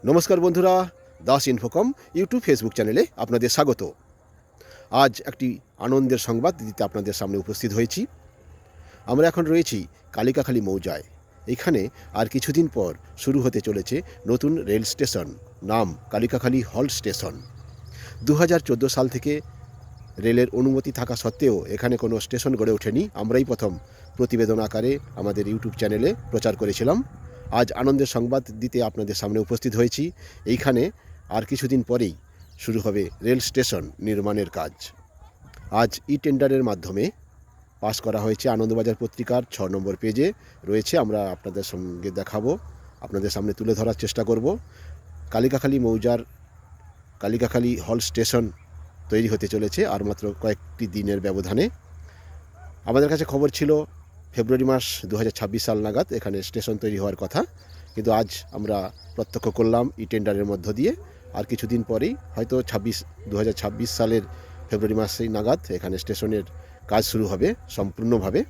নমস্কার বন্ধুরা, Das infocom YouTube Facebook চ্যানেলে আপনাদের স্বাগত। আজ একটি আনন্দের সংবাদ দিতে আপনাদের সামনে উপস্থিত হয়েছি। আমরা এখন রয়েছি কালিকাখালী মৌজায়। এখানে আর কিছুদিন পর শুরু হতে চলেছে নতুন রেল স্টেশন, নাম কালিকাখালী হল্ট স্টেশন। 2014 সাল থেকে রেলের অনুমতি থাকা সত্ত্বেও এখানে কোনো স্টেশন গড়ে ওঠেনি। আমরাই প্রথম প্রতিবেদন আকারে আমাদের ইউটিউব চ্যানেলে প্রচার করেছিলাম। আজ আনন্দের সংবাদ দিতে আপনাদের সামনে উপস্থিত হয়েছি। এইখানে আর কিছুদিন পরেই শুরু হবে রেল স্টেশন নির্মাণের কাজ। আজ টেন্ডারের মাধ্যমে পাস করা হয়েছে। আনন্দবাজার পত্রিকার 6 নম্বর পেজে রয়েছে। আমরা আপনাদের সঙ্গে দেখাবো, আপনাদের সামনে তুলে ধরার চেষ্টা করব। কালিকাখালী মৌজার কালিকাখালী হল স্টেশন তৈরি হতে চলেছে আর মাত্র কয়েকটি দিনের ব্যবধানে। আমাদের কাছে খবর ছিল ফেব্রুয়ারি মাস 2026 সাল নাগাদ এখানে স্টেশন তৈরি হওয়ার কথা, কিন্তু আজ আমরা প্রত্যক্ষ করলাম টেন্ডারের মধ্য দিয়ে আর কিছুদিন পরেই হয়তো 2026 সালের ফেব্রুয়ারি মাসেই নাগাদ এখানে স্টেশনের কাজ শুরু হবে সম্পূর্ণভাবে।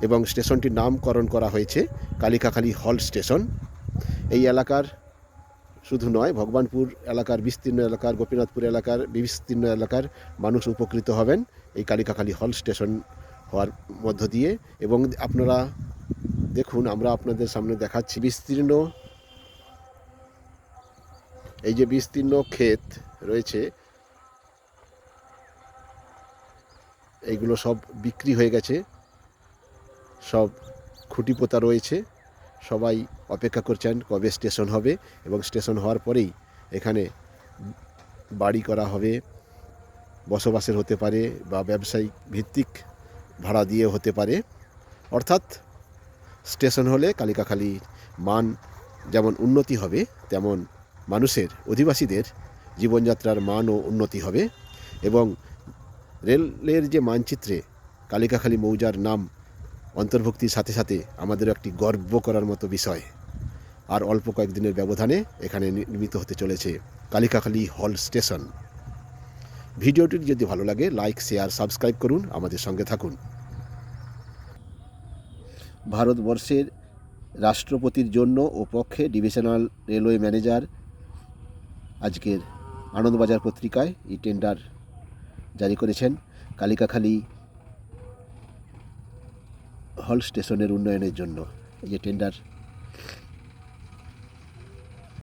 এবং স্টেশনটির নামকরণ করা হয়েছে কালিকাখালী হল স্টেশন। এই এলাকার শুধু নয়, ভগবানপুর এলাকার বিস্তীর্ণ এলাকার, গোপীনাথপুর এলাকার বিস্তীর্ণ এলাকার মানুষ উপকৃত হবেন এই কালিকাখালী হল স্টেশন হওয়ার মধ্য দিয়ে। এবং আপনারা দেখুন, আমরা আপনাদের সামনে দেখাচ্ছি বিস্তীর্ণ, এই যে বিস্তীর্ণ ক্ষেত রয়েছে, এইগুলো সব বিক্রি হয়ে গেছে, সব খুঁটি পোতা রয়েছে। সবাই অপেক্ষা করছেন কবে স্টেশন হবে, এবং স্টেশন হওয়ার পরেই এখানে বাড়ি করা হবে, বসবাসের হতে পারে বা ব্যবসায়িক ভিত্তিক ভাড়া দিয়ে হতে পারে। অর্থাৎ স্টেশন হলে কালিকাখালীর মান যেমন উন্নতি হবে, তেমন মানুষের, অধিবাসীদের জীবনযাত্রার মানও উন্নতি হবে। এবং রেলের যে মানচিত্রে কালিকাখালী মৌজার নাম অন্তর্ভুক্তির সাথে সাথে আমাদেরও একটি গর্ব করার মতো বিষয়। আর অল্প কয়েকদিনের ব্যবধানে এখানে নির্মিত হতে চলেছে কালিকাখালী হল স্টেশন। ভিডিওটি যদি ভালো লাগে লাইক, শেয়ার, সাবস্ক্রাইব করুন, আমাদের সঙ্গে থাকুন। ভারতবর্ষের রাষ্ট্রপতির জন্য ও পক্ষে ডিভিশনাল রেলওয়ে ম্যানেজার আজকের আনন্দবাজার পত্রিকায় টেন্ডার জারি করেছেন কালিকাখালী হল স্টেশনের উন্নয়নের জন্য। এই যে টেন্ডার